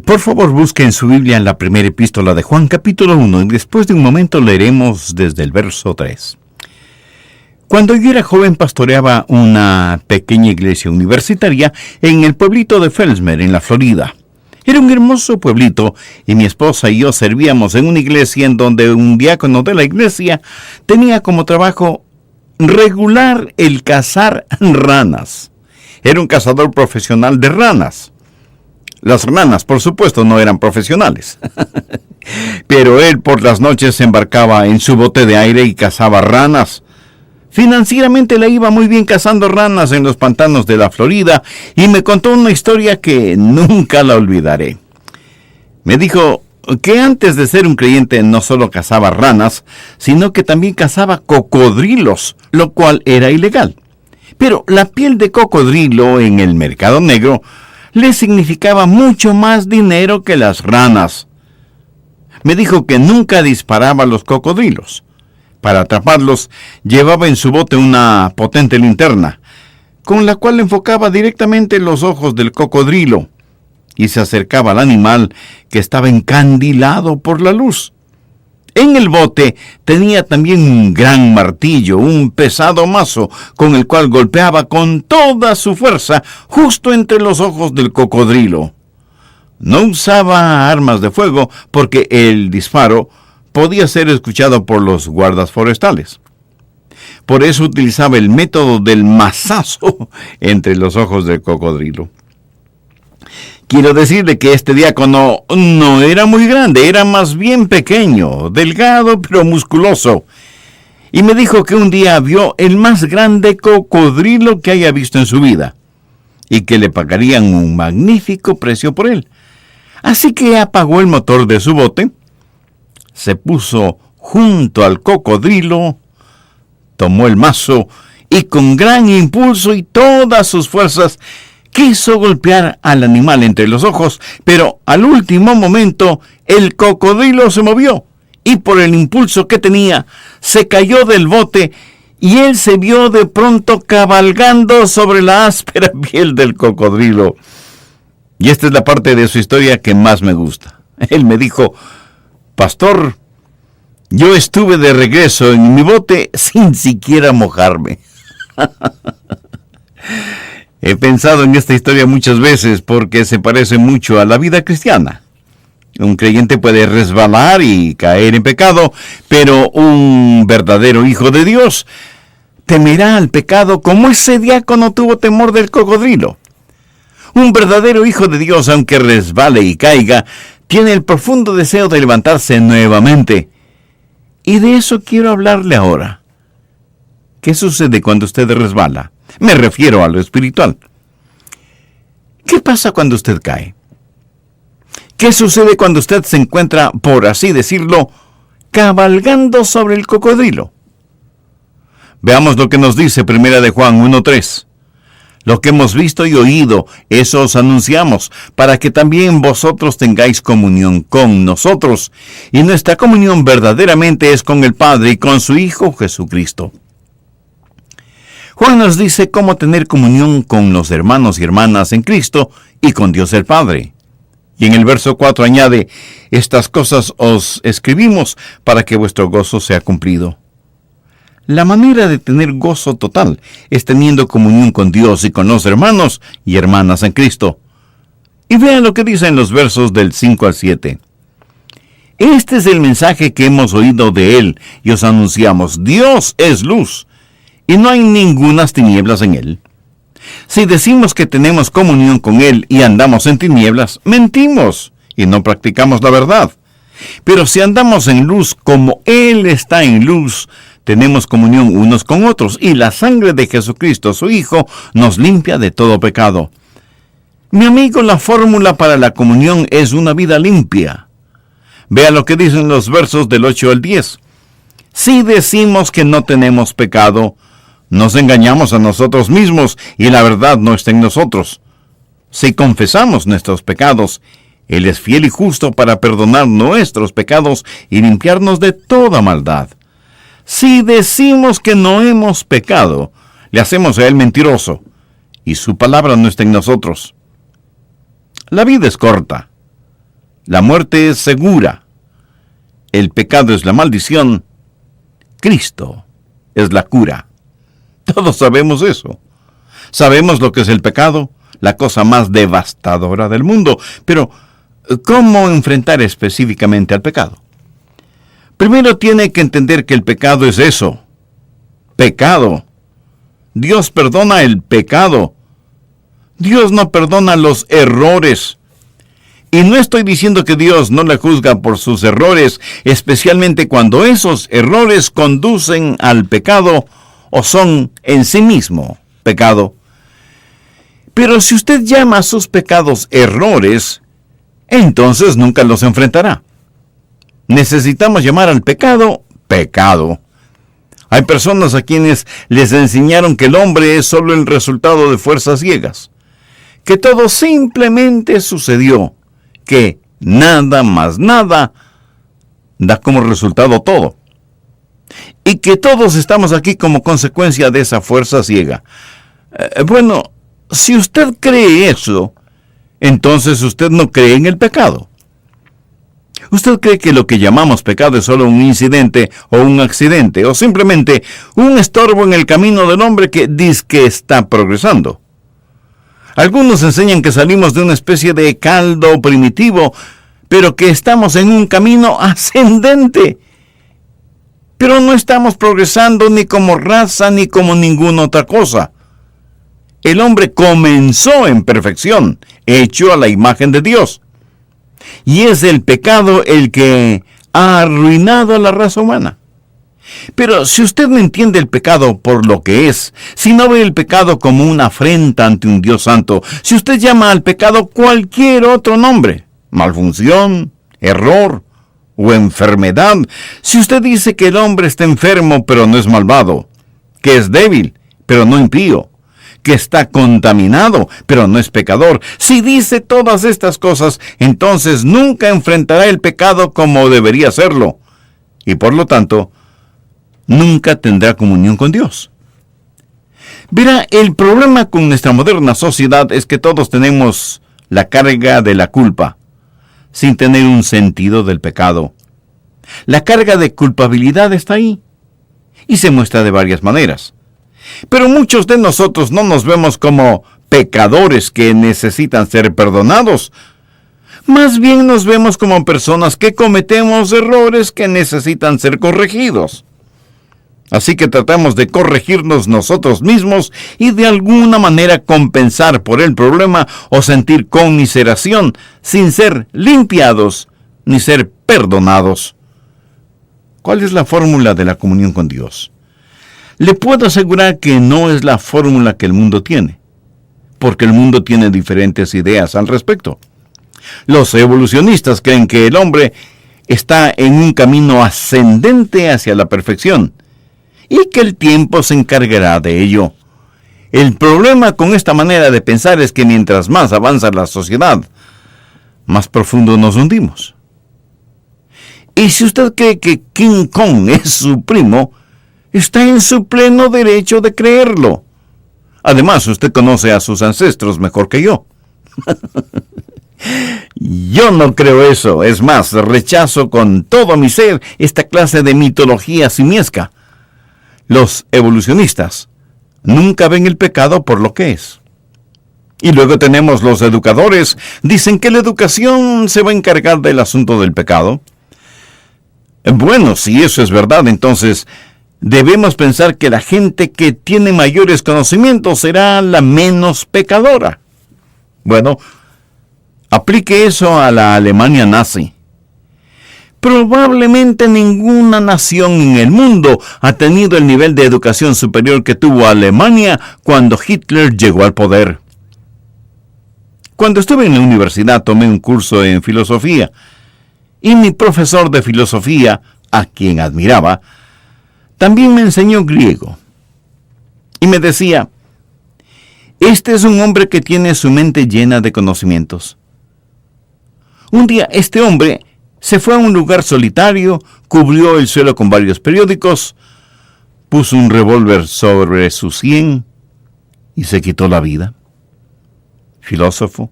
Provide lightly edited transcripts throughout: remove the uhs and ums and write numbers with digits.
Por favor, busquen su Biblia en la primera epístola de Juan, capítulo 1, y después de un momento leeremos desde el verso 3. Cuando yo era joven pastoreaba una pequeña iglesia universitaria en el pueblito de Fellsmere, en la Florida. Era un hermoso pueblito y mi esposa y yo servíamos en una iglesia en donde un diácono de la iglesia tenía como trabajo regular el cazar ranas. Era un cazador profesional de ranas. Las ranas, por supuesto, no eran profesionales. Pero él por las noches se embarcaba en su bote de aire y cazaba ranas. Financieramente le iba muy bien cazando ranas en los pantanos de la Florida y me contó una historia que nunca la olvidaré. Me dijo que antes de ser un creyente no solo cazaba ranas, sino que también cazaba cocodrilos, lo cual era ilegal. Pero la piel de cocodrilo en el mercado negro le significaba mucho más dinero que las ranas. Me dijo que nunca disparaba a los cocodrilos. Para atraparlos, llevaba en su bote una potente linterna, con la cual enfocaba directamente los ojos del cocodrilo, y se acercaba al animal que estaba encandilado por la luz. En el bote tenía también un gran martillo, un pesado mazo, con el cual golpeaba con toda su fuerza justo entre los ojos del cocodrilo. No usaba armas de fuego porque el disparo podía ser escuchado por los guardas forestales. Por eso utilizaba el método del mazazo entre los ojos del cocodrilo. Quiero decirle que este diácono no era muy grande, era más bien pequeño, delgado pero musculoso. Y me dijo que un día vio el más grande cocodrilo que haya visto en su vida, y que le pagarían un magnífico precio por él. Así que apagó el motor de su bote, se puso junto al cocodrilo, tomó el mazo y con gran impulso y todas sus fuerzas quiso golpear al animal entre los ojos, pero al último momento el cocodrilo se movió y por el impulso que tenía se cayó del bote y él se vio de pronto cabalgando sobre la áspera piel del cocodrilo. Y esta es la parte de su historia que más me gusta. Él me dijo: pastor, yo estuve de regreso en mi bote sin siquiera mojarme. He pensado en esta historia muchas veces porque se parece mucho a la vida cristiana. Un creyente puede resbalar y caer en pecado, pero un verdadero hijo de Dios temerá al pecado como ese diácono tuvo temor del cocodrilo. Un verdadero hijo de Dios, aunque resbale y caiga, tiene el profundo deseo de levantarse nuevamente. Y de eso quiero hablarle ahora. ¿Qué sucede cuando usted resbala? Me refiero a lo espiritual. ¿Qué pasa cuando usted cae? ¿Qué sucede cuando usted se encuentra, por así decirlo, cabalgando sobre el cocodrilo? Veamos lo que nos dice 1 de Juan 1:3. Lo que hemos visto y oído, eso os anunciamos, para que también vosotros tengáis comunión con nosotros. Y nuestra comunión verdaderamente es con el Padre y con su Hijo Jesucristo. Juan nos dice cómo tener comunión con los hermanos y hermanas en Cristo y con Dios el Padre. Y en el verso 4 añade: estas cosas os escribimos para que vuestro gozo sea cumplido. La manera de tener gozo total es teniendo comunión con Dios y con los hermanos y hermanas en Cristo. Y vean lo que dice en los versos del 5 al 7. Este es el mensaje que hemos oído de Él y os anunciamos: Dios es luz, y no hay ningunas tinieblas en Él. Si decimos que tenemos comunión con Él y andamos en tinieblas, mentimos y no practicamos la verdad. Pero si andamos en luz como Él está en luz, tenemos comunión unos con otros, y la sangre de Jesucristo, su Hijo, nos limpia de todo pecado. Mi amigo, la fórmula para la comunión es una vida limpia. Vea lo que dicen los versos del 8 al 10. Si decimos que no tenemos pecado, nos engañamos a nosotros mismos y la verdad no está en nosotros. Si confesamos nuestros pecados, Él es fiel y justo para perdonar nuestros pecados y limpiarnos de toda maldad. Si decimos que no hemos pecado, le hacemos a Él mentiroso, y su palabra no está en nosotros. La vida es corta. La muerte es segura. El pecado es la maldición. Cristo es la cura. Todos sabemos eso. Sabemos lo que es el pecado, la cosa más devastadora del mundo. Pero, ¿cómo enfrentar específicamente al pecado? Primero tiene que entender que el pecado es eso. Pecado. Dios perdona el pecado. Dios no perdona los errores. Y no estoy diciendo que Dios no le juzga por sus errores, especialmente cuando esos errores conducen al pecado o son en sí mismo pecado. Pero si usted llama a sus pecados errores, entonces nunca los enfrentará. Necesitamos llamar al pecado, pecado. Hay personas a quienes les enseñaron que el hombre es solo el resultado de fuerzas ciegas, que todo simplemente sucedió, que nada más nada da como resultado todo, y que todos estamos aquí como consecuencia de esa fuerza ciega. Bueno, si usted cree eso, entonces usted no cree en el pecado. ¿Usted cree que lo que llamamos pecado es solo un incidente o un accidente o simplemente un estorbo en el camino del hombre que dice que está progresando? Algunos enseñan que salimos de una especie de caldo primitivo, pero que estamos en un camino ascendente. Pero no estamos progresando ni como raza ni como ninguna otra cosa. El hombre comenzó en perfección, hecho a la imagen de Dios. Y es el pecado el que ha arruinado a la raza humana. Pero si usted no entiende el pecado por lo que es, si no ve el pecado como una afrenta ante un Dios santo, si usted llama al pecado cualquier otro nombre, malfunción, error o enfermedad, si usted dice que el hombre está enfermo pero no es malvado, que es débil pero no impío, que está contaminado, pero no es pecador. Si dice todas estas cosas, entonces nunca enfrentará el pecado como debería hacerlo. Y por lo tanto, nunca tendrá comunión con Dios. Verá, el problema con nuestra moderna sociedad es que todos tenemos la carga de la culpa, sin tener un sentido del pecado. La carga de culpabilidad está ahí, y se muestra de varias maneras. Pero muchos de nosotros no nos vemos como pecadores que necesitan ser perdonados. Más bien nos vemos como personas que cometemos errores que necesitan ser corregidos. Así que tratamos de corregirnos nosotros mismos y de alguna manera compensar por el problema o sentir conmiseración sin ser limpiados ni ser perdonados. ¿Cuál es la fórmula de la comunión con Dios? Le puedo asegurar que no es la fórmula que el mundo tiene, porque el mundo tiene diferentes ideas al respecto. Los evolucionistas creen que el hombre está en un camino ascendente hacia la perfección y que el tiempo se encargará de ello. El problema con esta manera de pensar es que mientras más avanza la sociedad, más profundo nos hundimos. Y si usted cree que King Kong es su primo, está en su pleno derecho de creerlo. Además, usted conoce a sus ancestros mejor que yo. Yo no creo eso. Es más, rechazo con todo mi ser esta clase de mitología simiesca. Los evolucionistas nunca ven el pecado por lo que es. Y luego tenemos los educadores. Dicen que la educación se va a encargar del asunto del pecado. Bueno, si eso es verdad, entonces debemos pensar que la gente que tiene mayores conocimientos será la menos pecadora. Bueno, aplique eso a la Alemania nazi. Probablemente ninguna nación en el mundo ha tenido el nivel de educación superior que tuvo Alemania cuando Hitler llegó al poder. Cuando estuve en la universidad tomé un curso en filosofía y mi profesor de filosofía, a quien admiraba, también me enseñó griego. Y me decía, este es un hombre que tiene su mente llena de conocimientos. Un día este hombre se fue a un lugar solitario, cubrió el suelo con varios periódicos, puso un revólver sobre su sien y se quitó la vida. Filósofo,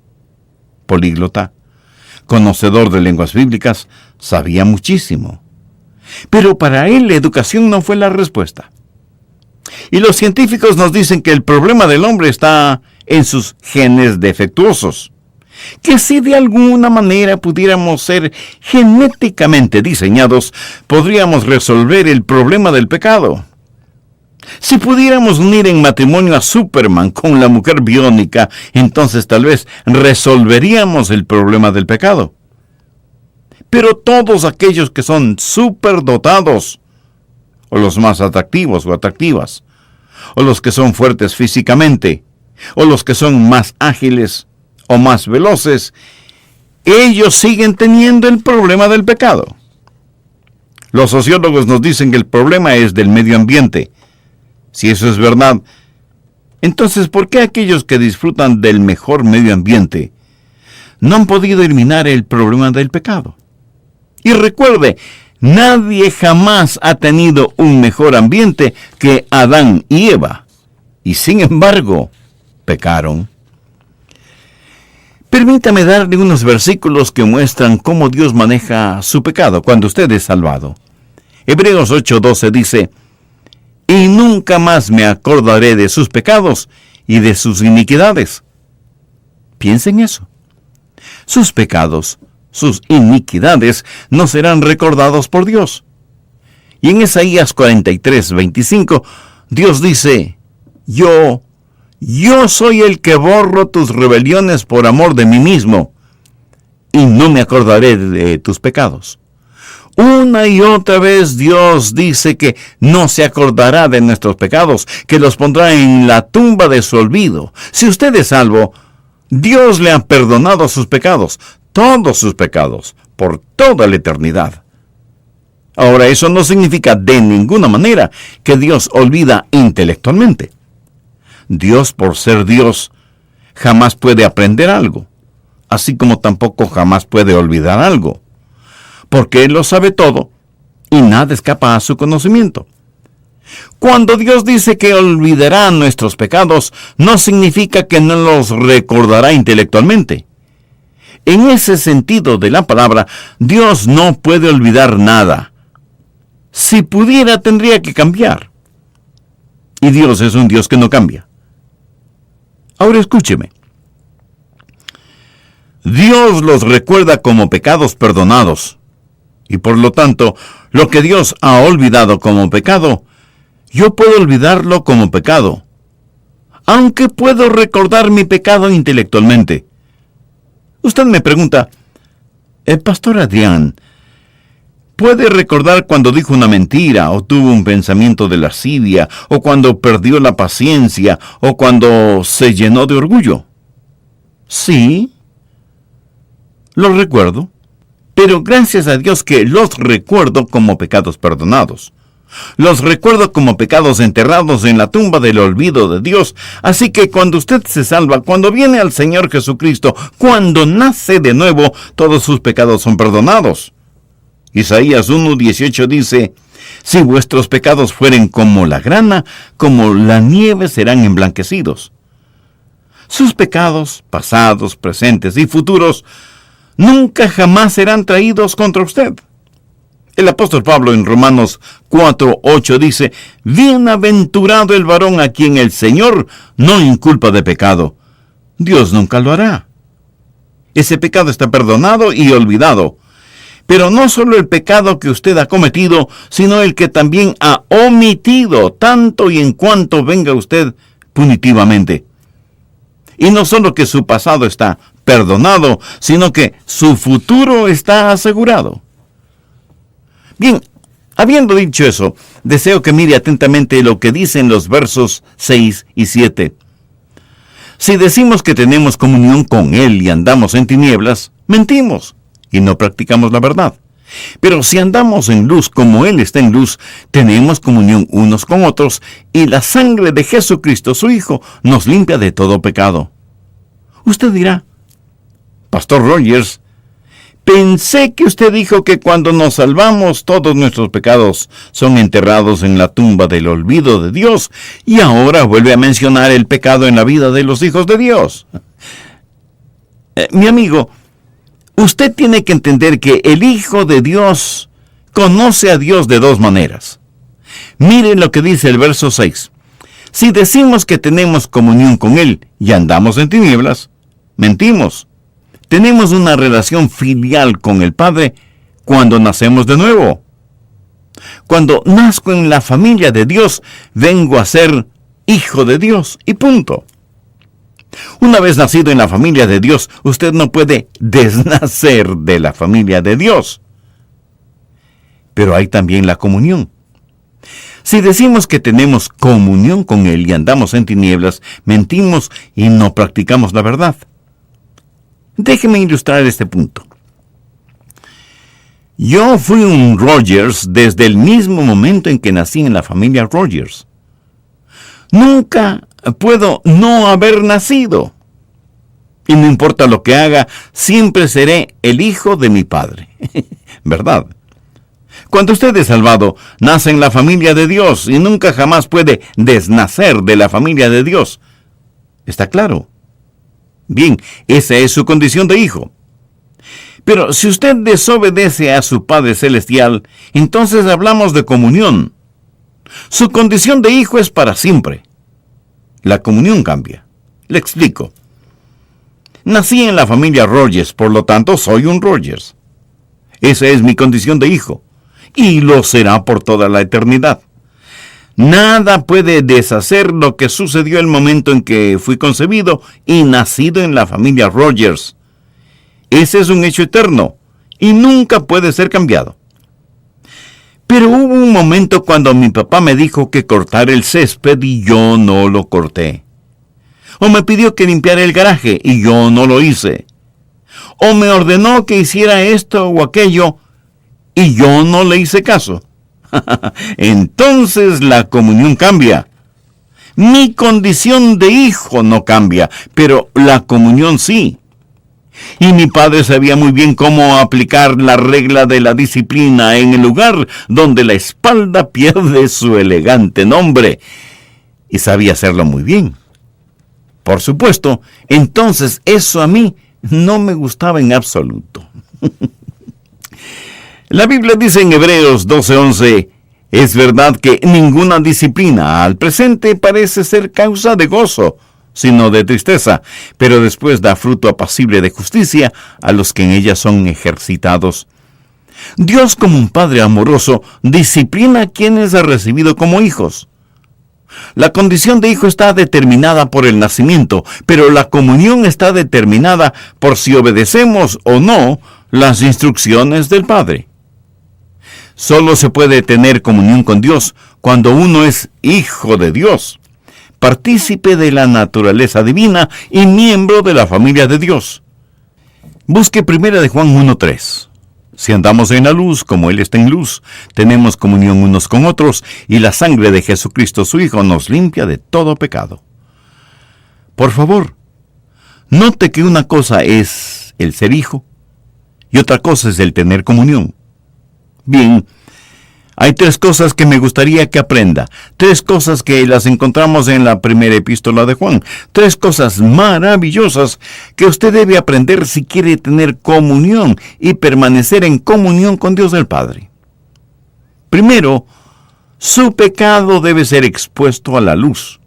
políglota, conocedor de lenguas bíblicas, sabía muchísimo. Pero para él la educación no fue la respuesta. Y los científicos nos dicen que el problema del hombre está en sus genes defectuosos. Que si de alguna manera pudiéramos ser genéticamente diseñados, podríamos resolver el problema del pecado. Si pudiéramos unir en matrimonio a Superman con la mujer biónica, entonces tal vez resolveríamos el problema del pecado. Pero todos aquellos que son superdotados, o los más atractivos o atractivas, o los que son fuertes físicamente, o los que son más ágiles o más veloces, ellos siguen teniendo el problema del pecado. Los sociólogos nos dicen que el problema es del medio ambiente. Si eso es verdad, entonces ¿por qué aquellos que disfrutan del mejor medio ambiente no han podido eliminar el problema del pecado? Y recuerde, nadie jamás ha tenido un mejor ambiente que Adán y Eva. Y sin embargo, pecaron. Permítame darle unos versículos que muestran cómo Dios maneja su pecado cuando usted es salvado. Hebreos 8:12 dice: y nunca más me acordaré de sus pecados y de sus iniquidades. Piensa en eso. Sus pecados, sus iniquidades, no serán recordados por Dios. Y en Isaías 43:25, Dios dice: Yo soy el que borro tus rebeliones por amor de mí mismo, y no me acordaré de tus pecados. Una y otra vez Dios dice que no se acordará de nuestros pecados, que los pondrá en la tumba de su olvido. Si usted es salvo, Dios le ha perdonado sus pecados, todos sus pecados, por toda la eternidad. Ahora, eso no significa de ninguna manera que Dios olvida intelectualmente. Dios, por ser Dios, jamás puede aprender algo, así como tampoco jamás puede olvidar algo, porque Él lo sabe todo y nada escapa a su conocimiento. Cuando Dios dice que olvidará nuestros pecados, no significa que no los recordará intelectualmente. En ese sentido de la palabra, Dios no puede olvidar nada. Si pudiera, tendría que cambiar. Y Dios es un Dios que no cambia. Ahora escúcheme. Dios los recuerda como pecados perdonados. Y por lo tanto, lo que Dios ha olvidado como pecado, yo puedo olvidarlo como pecado, aunque puedo recordar mi pecado intelectualmente. Usted me pregunta: Pastor Adrián, ¿puede recordar cuando dijo una mentira, o tuvo un pensamiento de lascivia, o cuando perdió la paciencia, o cuando se llenó de orgullo? Sí, lo recuerdo. Pero gracias a Dios que los recuerdo como pecados perdonados. Los recuerdo como pecados enterrados en la tumba del olvido de Dios. Así que cuando usted se salva, cuando viene al Señor Jesucristo, cuando nace de nuevo, todos sus pecados son perdonados. Isaías 1:18 dice: si vuestros pecados fueren como la grana, como la nieve serán emblanquecidos. Sus pecados, pasados, presentes y futuros, nunca jamás serán traídos contra usted. El apóstol Pablo en Romanos 4:8 dice: bienaventurado el varón a quien el Señor no inculpa de pecado. Dios nunca lo hará. Ese pecado está perdonado y olvidado. Pero no solo el pecado que usted ha cometido, sino el que también ha omitido, tanto y en cuanto venga usted punitivamente. Y no solo que su pasado está perdonado, sino que su futuro está asegurado. Bien, habiendo dicho eso, deseo que mire atentamente lo que dicen los versos 6 y 7. Si decimos que tenemos comunión con Él y andamos en tinieblas, mentimos y no practicamos la verdad. Pero si andamos en luz como Él está en luz, tenemos comunión unos con otros, y la sangre de Jesucristo, su Hijo, nos limpia de todo pecado. Usted dirá: Pastor Rogers, pensé que usted dijo que cuando nos salvamos todos nuestros pecados son enterrados en la tumba del olvido de Dios, y ahora vuelve a mencionar el pecado en la vida de los hijos de Dios. Mi amigo, Usted tiene que entender que el Hijo de Dios conoce a Dios de dos maneras. Miren lo que dice el verso 6. Si decimos que tenemos comunión con Él y andamos en tinieblas, mentimos. Tenemos una relación filial con el Padre cuando nacemos de nuevo. Cuando nazco en la familia de Dios, vengo a ser hijo de Dios y punto. Una vez nacido en la familia de Dios, usted no puede desnacer de la familia de Dios. Pero hay también la comunión. Si decimos que tenemos comunión con Él y andamos en tinieblas, mentimos y no practicamos la verdad. Déjeme ilustrar este punto. Yo fui un Rogers desde el mismo momento en que nací en la familia Rogers. Nunca puedo no haber nacido. Y no importa lo que haga, siempre seré el hijo de mi padre. ¿Verdad? Cuando usted es salvado, nace en la familia de Dios y nunca jamás puede desnacer de la familia de Dios. ¿Está claro? Bien, esa es su condición de hijo. Pero si usted desobedece a su Padre Celestial, entonces hablamos de comunión. Su condición de hijo es para siempre. La comunión cambia. Le explico. Nací en la familia Rogers, por lo tanto soy un Rogers. Esa es mi condición de hijo, y lo será por toda la eternidad. Nada puede deshacer lo que sucedió el momento en que fui concebido y nacido en la familia Rogers. Ese es un hecho eterno y nunca puede ser cambiado. Pero hubo un momento cuando mi papá me dijo que cortara el césped y yo no lo corté. O me pidió que limpiara el garaje y yo no lo hice. O me ordenó que hiciera esto o aquello y yo no le hice caso. Entonces la comunión cambia. Mi condición de hijo no cambia, pero la comunión sí. Y mi padre sabía muy bien cómo aplicar la regla de la disciplina en el lugar donde la espalda pierde su elegante nombre. Y sabía hacerlo muy bien. Por supuesto, entonces eso a mí no me gustaba en absoluto. La Biblia dice en Hebreos 12:11, es verdad que ninguna disciplina al presente parece ser causa de gozo, sino de tristeza, pero después da fruto apacible de justicia a los que en ella son ejercitados. Dios, como un Padre amoroso, disciplina a quienes ha recibido como hijos. La condición de hijo está determinada por el nacimiento, pero la comunión está determinada por si obedecemos o no las instrucciones del Padre. Solo se puede tener comunión con Dios cuando uno es hijo de Dios, partícipe de la naturaleza divina y miembro de la familia de Dios. Busque 1 de Juan 1:3. Si andamos en la luz, como Él está en luz, tenemos comunión unos con otros, y la sangre de Jesucristo su Hijo nos limpia de todo pecado. Por favor, note que una cosa es el ser hijo, y otra cosa es el tener comunión. Bien, hay 3 cosas que me gustaría que aprenda. 3 cosas que las encontramos en la primera epístola de Juan. 3 cosas maravillosas que usted debe aprender si quiere tener comunión y permanecer en comunión con Dios el Padre. Primero, su pecado debe ser expuesto a la luz.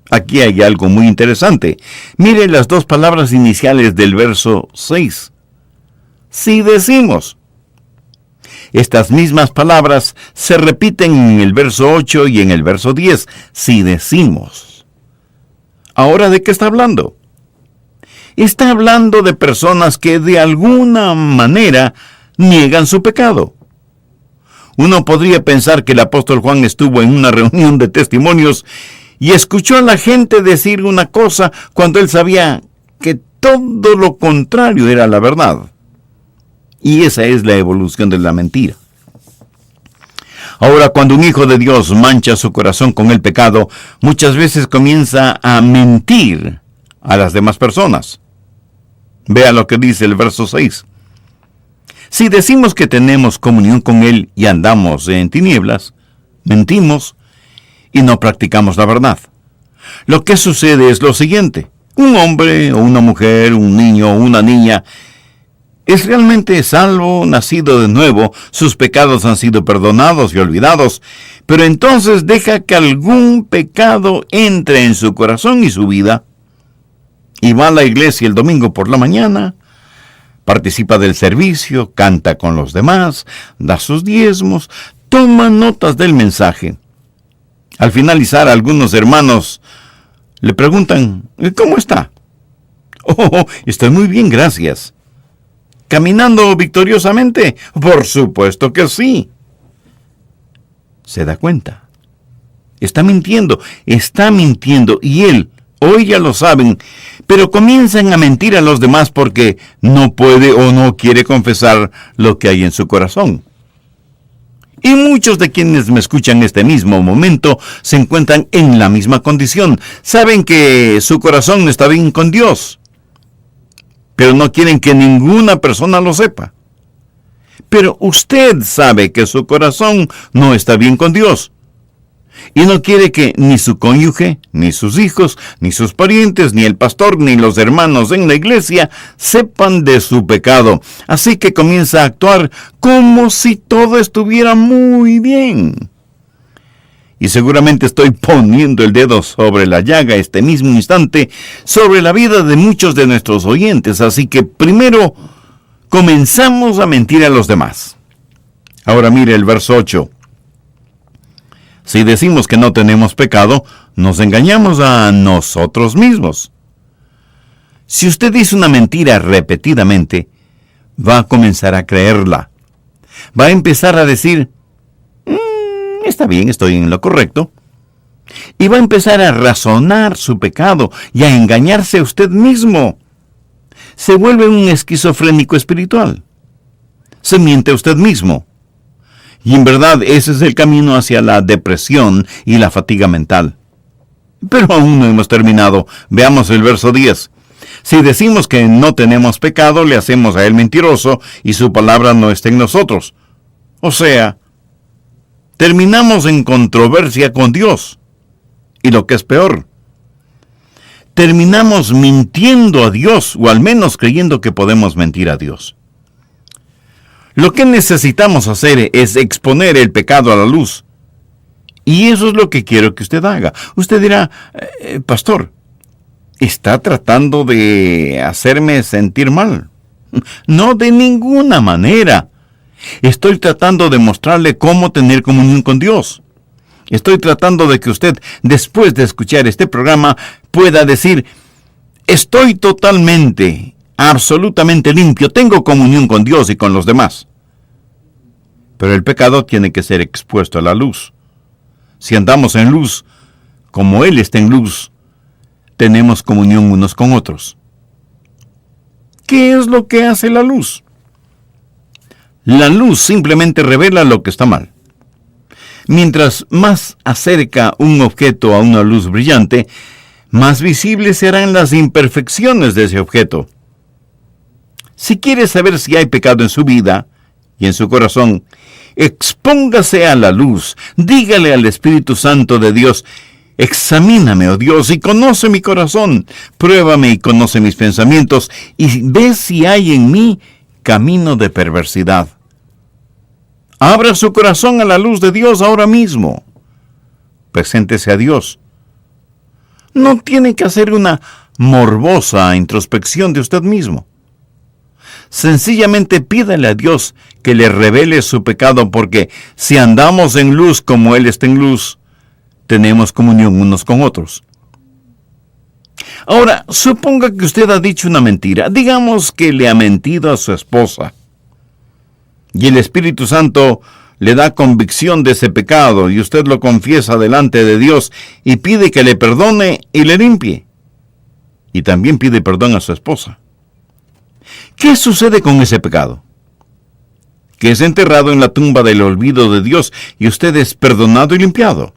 Aquí hay algo muy interesante. Mire las 2 palabras iniciales del verso 6. Si decimos. Estas mismas palabras se repiten en el verso 8 y en el verso 10, si decimos. ¿Ahora de qué está hablando? Está hablando de personas que de alguna manera niegan su pecado. Uno podría pensar que el apóstol Juan estuvo en una reunión de testimonios y escuchó a la gente decir una cosa cuando él sabía que todo lo contrario era la verdad. Y esa es la evolución de la mentira. Ahora, cuando un hijo de Dios mancha su corazón con el pecado, muchas veces comienza a mentir a las demás personas. Vea lo que dice el verso 6. Si decimos que tenemos comunión con Él y andamos en tinieblas, mentimos y no practicamos la verdad. Lo que sucede es lo siguiente. Un hombre o una mujer, un niño o una niña, es realmente salvo, nacido de nuevo, sus pecados han sido perdonados y olvidados, pero entonces deja que algún pecado entre en su corazón y su vida, y va a la iglesia el domingo por la mañana, participa del servicio, canta con los demás, da sus diezmos, toma notas del mensaje. Al finalizar, algunos hermanos le preguntan, ¿cómo está? Oh, estoy muy bien, gracias. ¿Caminando victoriosamente? Por supuesto que sí. Se da cuenta. Está mintiendo, y él, hoy ya lo saben, pero comienzan a mentir a los demás porque no puede o no quiere confesar lo que hay en su corazón. Y muchos de quienes me escuchan en este mismo momento se encuentran en la misma condición. Saben que su corazón no está bien con Dios, pero no quieren que ninguna persona lo sepa. Pero usted sabe que su corazón no está bien con Dios, y no quiere que ni su cónyuge, ni sus hijos, ni sus parientes, ni el pastor, ni los hermanos en la iglesia sepan de su pecado. Así que comienza a actuar como si todo estuviera muy bien. Y seguramente estoy poniendo el dedo sobre la llaga este mismo instante, sobre la vida de muchos de nuestros oyentes. Así que primero comenzamos a mentir a los demás. Ahora mire el verso 8. Si decimos que no tenemos pecado, nos engañamos a nosotros mismos. Si usted dice una mentira repetidamente, va a comenzar a creerla. Va a empezar a decir, está bien, estoy en lo correcto. Y va a empezar a razonar su pecado y a engañarse a usted mismo. Se vuelve un esquizofrénico espiritual. Se miente a usted mismo. Y en verdad ese es el camino hacia la depresión y la fatiga mental. Pero aún no hemos terminado. Veamos el verso 10. Si decimos que no tenemos pecado, le hacemos a él mentiroso y su palabra no está en nosotros. O sea, terminamos en controversia con Dios. Y lo que es peor, terminamos mintiendo a Dios, o al menos creyendo que podemos mentir a Dios. Lo que necesitamos hacer es exponer el pecado a la luz. Y eso es lo que quiero que usted haga. Usted dirá, pastor, ¿está tratando de hacerme sentir mal? No, de ninguna manera. Estoy tratando de mostrarle cómo tener comunión con Dios. Estoy tratando de que usted, después de escuchar este programa, pueda decir, estoy totalmente, absolutamente limpio, tengo comunión con Dios y con los demás. Pero el pecado tiene que ser expuesto a la luz. Si andamos en luz, como Él está en luz, tenemos comunión unos con otros. ¿Qué es lo que hace la luz? La luz simplemente revela lo que está mal. Mientras más acerca un objeto a una luz brillante, más visibles serán las imperfecciones de ese objeto. Si quiere saber si hay pecado en su vida y en su corazón, expóngase a la luz, dígale al Espíritu Santo de Dios, examíname, oh Dios, y conoce mi corazón, pruébame y conoce mis pensamientos, y ve si hay en mí camino de perversidad. Abra su corazón a la luz de Dios ahora mismo. Preséntese a Dios. No tiene que hacer una morbosa introspección de usted mismo. Sencillamente pídale a Dios que le revele su pecado, porque si andamos en luz como Él está en luz, tenemos comunión unos con otros. Ahora, suponga que usted ha dicho una mentira. Digamos que le ha mentido a su esposa. Y el Espíritu Santo le da convicción de ese pecado y usted lo confiesa delante de Dios y pide que le perdone y le limpie. Y también pide perdón a su esposa. ¿Qué sucede con ese pecado? Que es enterrado en la tumba del olvido de Dios y usted es perdonado y limpiado.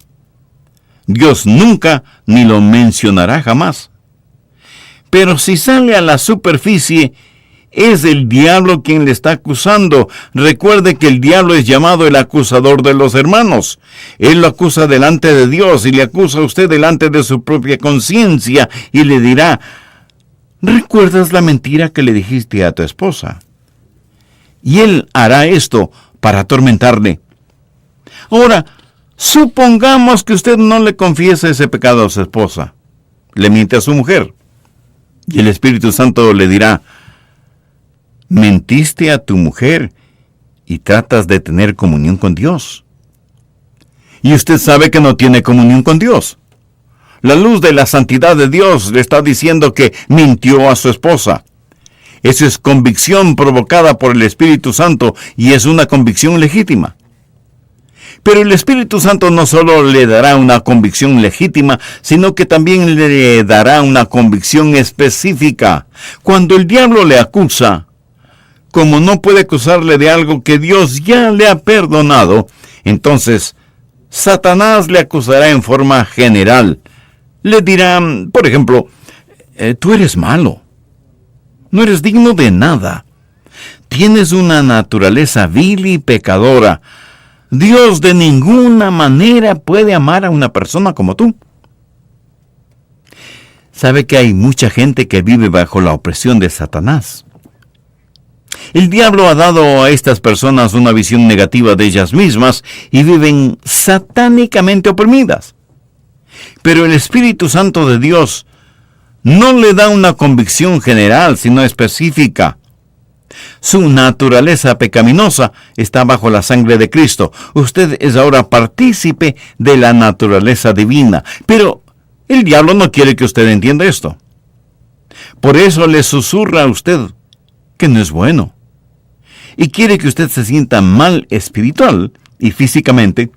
Dios nunca ni lo mencionará jamás. Pero si sale a la superficie, es el diablo quien le está acusando. Recuerde que el diablo es llamado el acusador de los hermanos. Él lo acusa delante de Dios y le acusa a usted delante de su propia conciencia y le dirá, ¿recuerdas la mentira que le dijiste a tu esposa? y él hará esto para atormentarle. Ahora, supongamos que usted no le confiese ese pecado a su esposa. Le miente a su mujer. Y el Espíritu Santo le dirá: mentiste a tu mujer y tratas de tener comunión con Dios. Y usted sabe que no tiene comunión con Dios. La luz de la santidad de Dios le está diciendo que mintió a su esposa. Eso es convicción provocada por el Espíritu Santo y es una convicción legítima. Pero el Espíritu Santo no solo le dará una convicción legítima, sino que también le dará una convicción específica. Cuando el diablo le acusa, como no puede acusarle de algo que Dios ya le ha perdonado, entonces Satanás le acusará en forma general. Le dirá, por ejemplo, tú eres malo, no eres digno de nada, tienes una naturaleza vil y pecadora. Dios de ninguna manera puede amar a una persona como tú. Sabe que hay mucha gente que vive bajo la opresión de Satanás. El diablo ha dado a estas personas una visión negativa de ellas mismas y viven satánicamente oprimidas. Pero el Espíritu Santo de Dios no le da una convicción general, sino específica. Su naturaleza pecaminosa está bajo la sangre de Cristo. Usted es ahora partícipe de la naturaleza divina. Pero el diablo no quiere que usted entienda esto. Por eso le susurra a usted que no es bueno. Y quiere que usted se sienta mal espiritual y físicamente.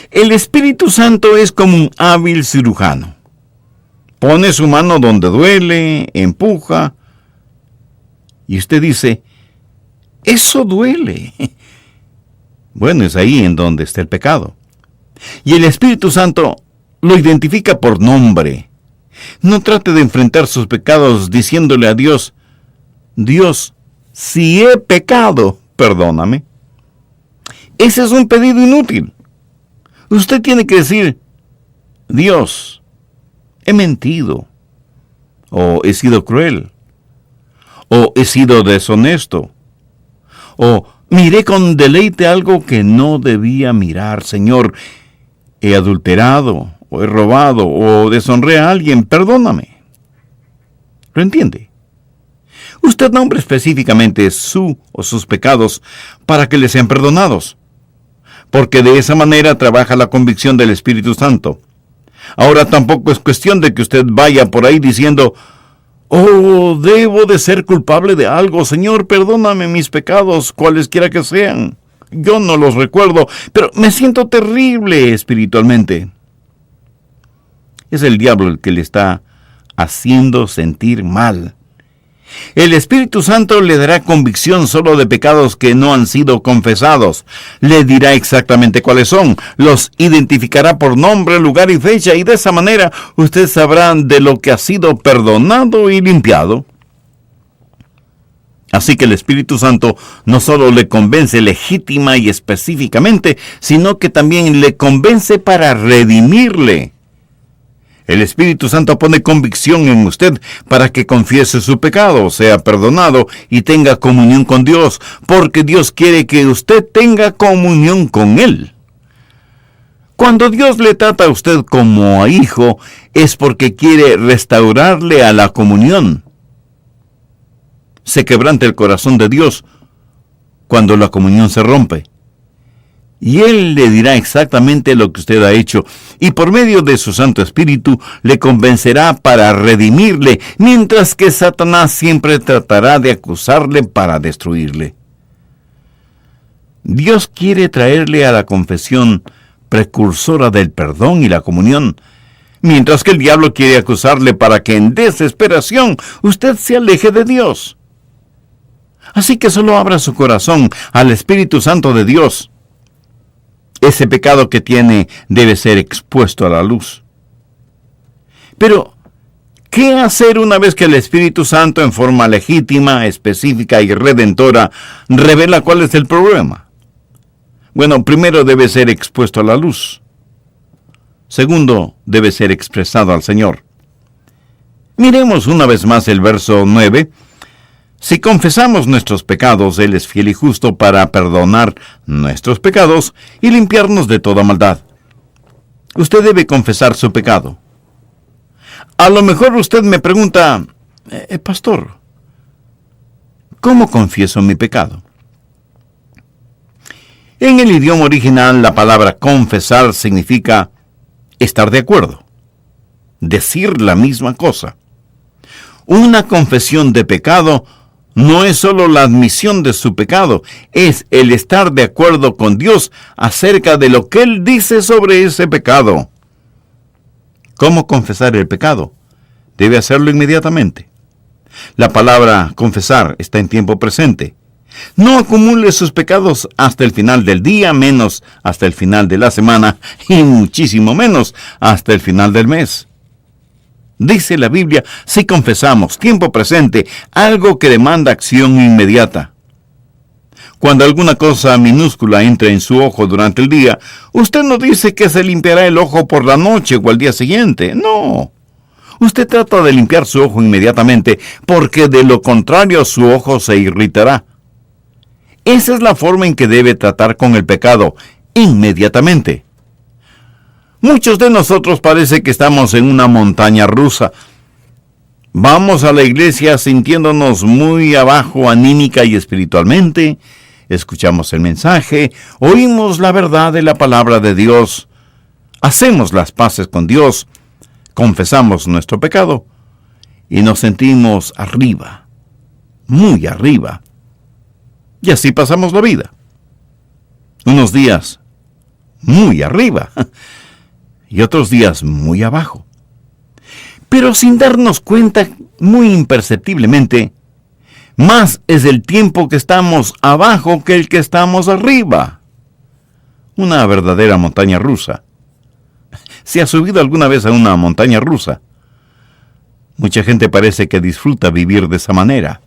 El Espíritu Santo es como un hábil cirujano. Pone su mano donde duele, empuja, y usted dice: eso duele. Bueno, es ahí en donde está el pecado. Y el Espíritu Santo lo identifica por nombre. No trate de enfrentar sus pecados diciéndole a Dios: Dios, si he pecado, perdóname. Ese es un pedido inútil. Usted tiene que decir: Dios, he mentido, o he sido cruel, o he sido deshonesto, o miré con deleite algo que no debía mirar, Señor. He adulterado, o he robado, o deshonré a alguien, perdóname. ¿Lo entiende? Usted nombra específicamente su o sus pecados para que le sean perdonados, porque de esa manera trabaja la convicción del Espíritu Santo. Ahora tampoco es cuestión de que usted vaya por ahí diciendo: oh, debo de ser culpable de algo, Señor, perdóname mis pecados, cualesquiera que sean. Yo no los recuerdo, pero me siento terrible espiritualmente. Es el diablo el que le está haciendo sentir mal. El Espíritu Santo le dará convicción solo de pecados que no han sido confesados. Le dirá exactamente cuáles son, los identificará por nombre, lugar y fecha, y de esa manera usted sabrá de lo que ha sido perdonado y limpiado. Así que el Espíritu Santo no solo le convence legítima y específicamente, sino que también le convence para redimirle. El Espíritu Santo pone convicción en usted para que confiese su pecado, sea perdonado y tenga comunión con Dios, porque Dios quiere que usted tenga comunión con Él. Cuando Dios le trata a usted como a hijo, es porque quiere restaurarle a la comunión. Se quebranta el corazón de Dios cuando la comunión se rompe. Y Él le dirá exactamente lo que usted ha hecho, y por medio de su Santo Espíritu le convencerá para redimirle, mientras que Satanás siempre tratará de acusarle para destruirle. Dios quiere traerle a la confesión precursora del perdón y la comunión, mientras que el diablo quiere acusarle para que en desesperación usted se aleje de Dios. Así que solo abra su corazón al Espíritu Santo de Dios. Ese pecado que tiene debe ser expuesto a la luz. Pero, ¿qué hacer una vez que el Espíritu Santo, en forma legítima, específica y redentora, revela cuál es el problema? Bueno, primero debe ser expuesto a la luz. Segundo, debe ser expresado al Señor. Miremos una vez más el verso 9. Si confesamos nuestros pecados, Él es fiel y justo para perdonar nuestros pecados y limpiarnos de toda maldad. Usted debe confesar su pecado. A lo mejor usted me pregunta, pastor, ¿cómo confieso mi pecado? En el idioma original, la palabra confesar significa estar de acuerdo, decir la misma cosa. Una confesión de pecado no es solo la admisión de su pecado, es el estar de acuerdo con Dios acerca de lo que Él dice sobre ese pecado. ¿Cómo confesar el pecado? Debe hacerlo inmediatamente. La palabra confesar está en tiempo presente. No acumule sus pecados hasta el final del día, menos hasta el final de la semana y muchísimo menos hasta el final del mes. Dice la Biblia, si confesamos, tiempo presente, algo que demanda acción inmediata. Cuando alguna cosa minúscula entra en su ojo durante el día, usted no dice que se limpiará el ojo por la noche o al día siguiente. No. Usted trata de limpiar su ojo inmediatamente, porque de lo contrario su ojo se irritará. Esa es la forma en que debe tratar con el pecado, inmediatamente. Muchos de nosotros parece que estamos en una montaña rusa. Vamos a la iglesia sintiéndonos muy abajo anímica y espiritualmente. Escuchamos el mensaje, oímos la verdad de la palabra de Dios, hacemos las paces con Dios, confesamos nuestro pecado y nos sentimos arriba, muy arriba. Y así pasamos la vida. Unos días muy arriba y otros días muy abajo. Pero sin darnos cuenta, muy imperceptiblemente, más es el tiempo que estamos abajo que el que estamos arriba. Una verdadera montaña rusa. ¿Se ha subido alguna vez a una montaña rusa? Mucha gente parece que disfruta vivir de esa manera.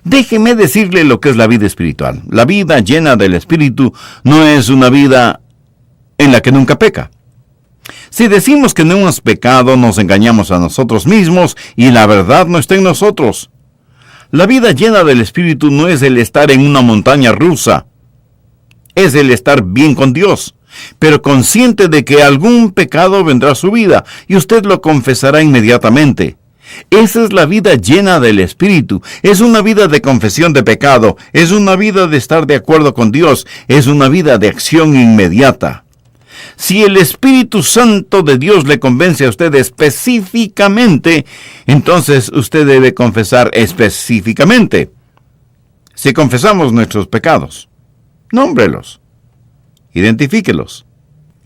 Déjeme decirle lo que es la vida espiritual. La vida llena del Espíritu no es una vida en la que nunca peca. Si decimos que no hemos pecado, nos engañamos a nosotros mismos y la verdad no está en nosotros. La vida llena del Espíritu no es el estar en una montaña rusa. Es el estar bien con Dios, pero consciente de que algún pecado vendrá a su vida y usted lo confesará inmediatamente. Esa es la vida llena del Espíritu. Es una vida de confesión de pecado. Es una vida de estar de acuerdo con Dios. Es una vida de acción inmediata. Si el Espíritu Santo de Dios le convence a usted específicamente, entonces usted debe confesar específicamente. Si confesamos nuestros pecados, nómbrelos, identifíquelos.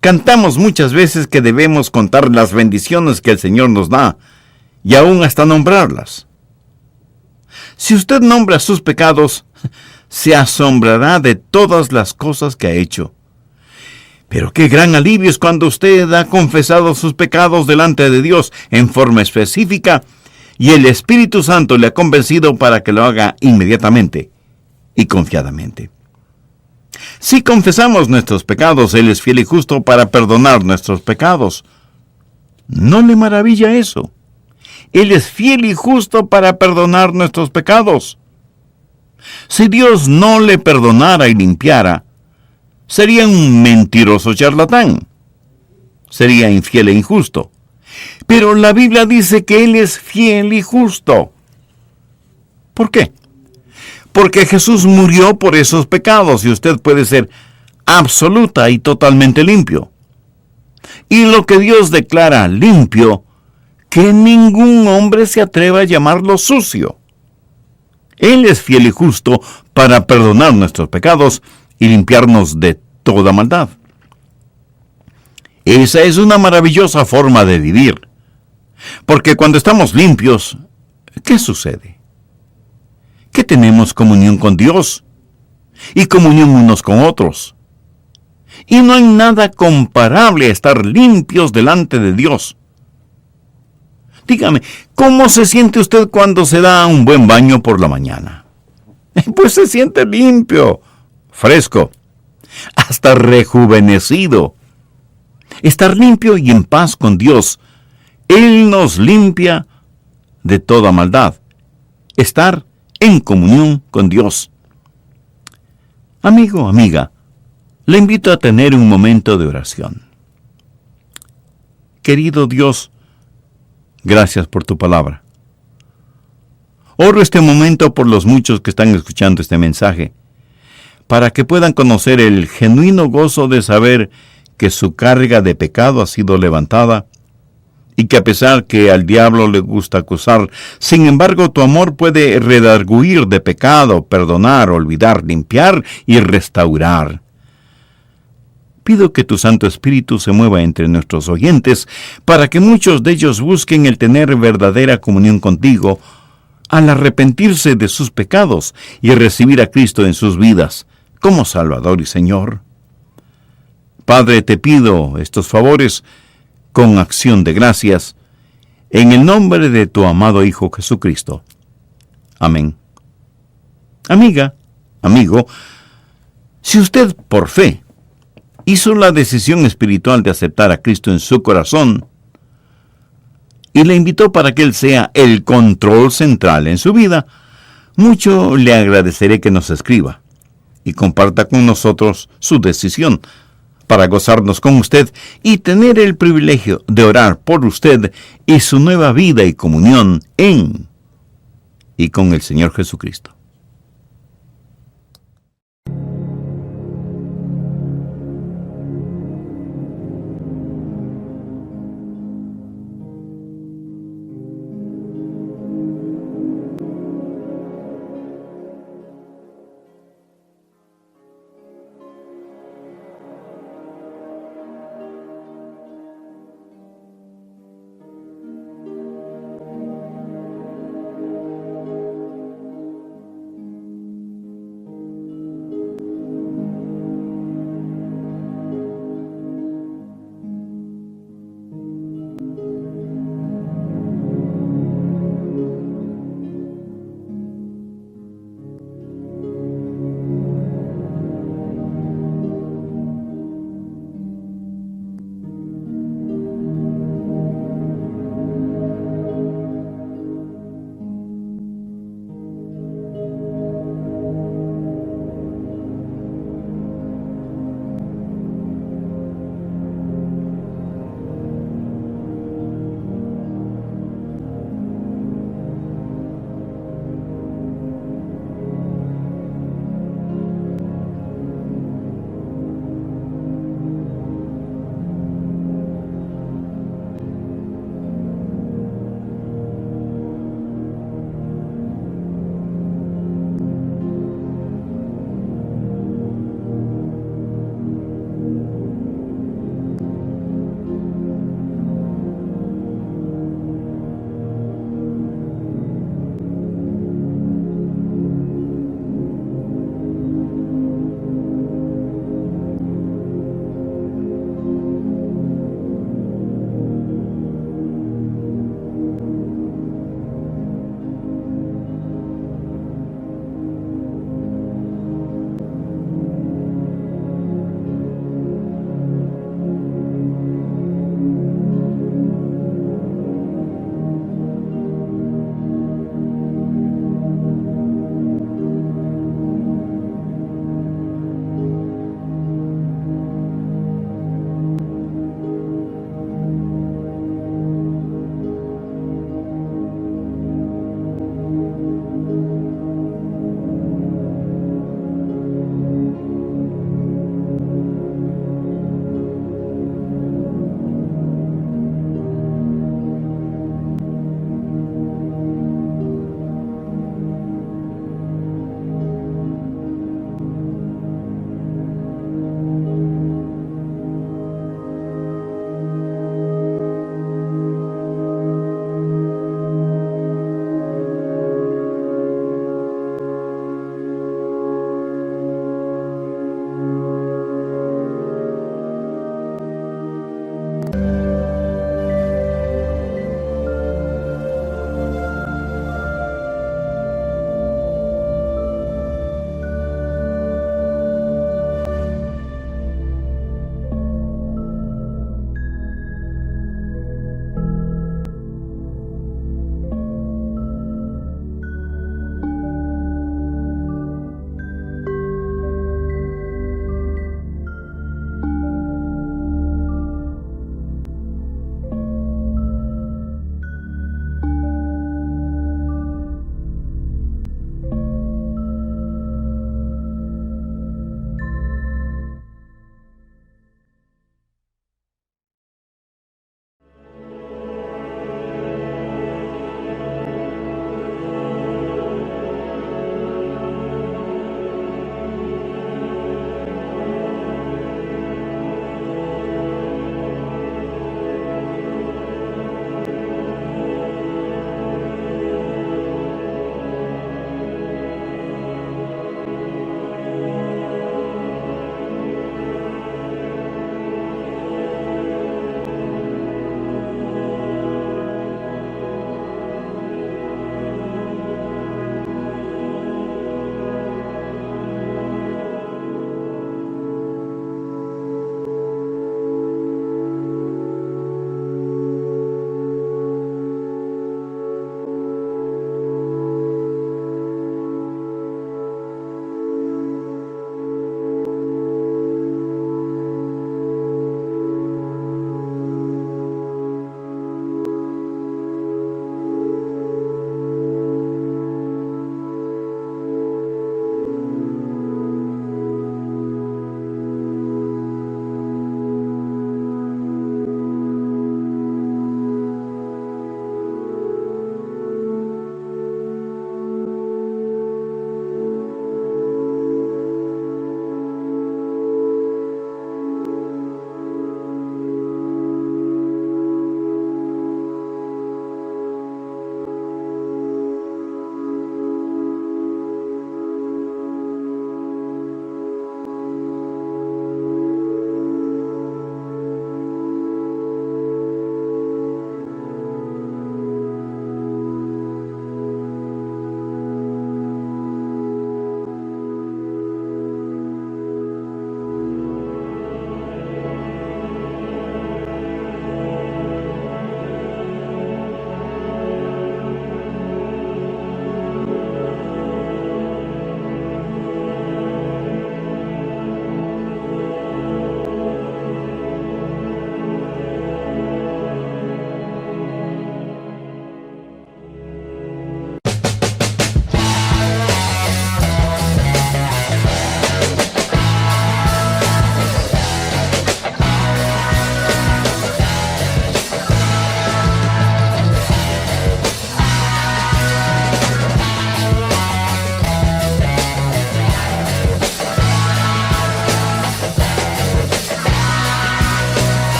Cantamos muchas veces que debemos contar las bendiciones que el Señor nos da, y aún hasta nombrarlas. Si usted nombra sus pecados, se asombrará de todas las cosas que ha hecho. Pero qué gran alivio es cuando usted ha confesado sus pecados delante de Dios en forma específica y el Espíritu Santo le ha convencido para que lo haga inmediatamente y confiadamente. Si confesamos nuestros pecados, Él es fiel y justo para perdonar nuestros pecados. ¿No le maravilla eso? Él es fiel y justo para perdonar nuestros pecados. Si Dios no le perdonara y limpiara, sería un mentiroso charlatán. Sería infiel e injusto. Pero la Biblia dice que Él es fiel y justo. ¿Por qué? Porque Jesús murió por esos pecados y usted puede ser absoluta y totalmente limpio. Y lo que Dios declara limpio, que ningún hombre se atreva a llamarlo sucio. Él es fiel y justo para perdonar nuestros pecados y limpiarnos de toda maldad. Esa es una maravillosa forma de vivir. Porque cuando estamos limpios, ¿qué sucede? Que tenemos comunión con Dios y comunión unos con otros. Y no hay nada comparable a estar limpios delante de Dios. Dígame, ¿cómo se siente usted cuando se da un buen baño por la mañana? Pues se siente limpio, fresco, hasta rejuvenecido. Estar limpio y en paz con Dios. Él nos limpia de toda maldad. estar en comunión con Dios. Amigo, amiga, le invito a tener un momento de oración. Querido Dios, gracias por tu palabra. Oro este momento por los muchos que están escuchando este mensaje, para que puedan conocer el genuino gozo de saber que su carga de pecado ha sido levantada, y que a pesar que al diablo le gusta acusar, sin embargo tu amor puede redarguir de pecado, perdonar, olvidar, limpiar y restaurar. Pido que tu Santo Espíritu se mueva entre nuestros oyentes para que muchos de ellos busquen el tener verdadera comunión contigo al arrepentirse de sus pecados y recibir a Cristo en sus vidas como Salvador y Señor. Padre, te pido estos favores con acción de gracias, en el nombre de tu amado Hijo Jesucristo. Amén. Amiga, amigo, si usted por fe hizo la decisión espiritual de aceptar a Cristo en su corazón y le invitó para que Él sea el control central en su vida, mucho le agradeceré que nos escriba y comparta con nosotros su decisión, para gozarnos con usted y tener el privilegio de orar por usted y su nueva vida y comunión en y con el Señor Jesucristo.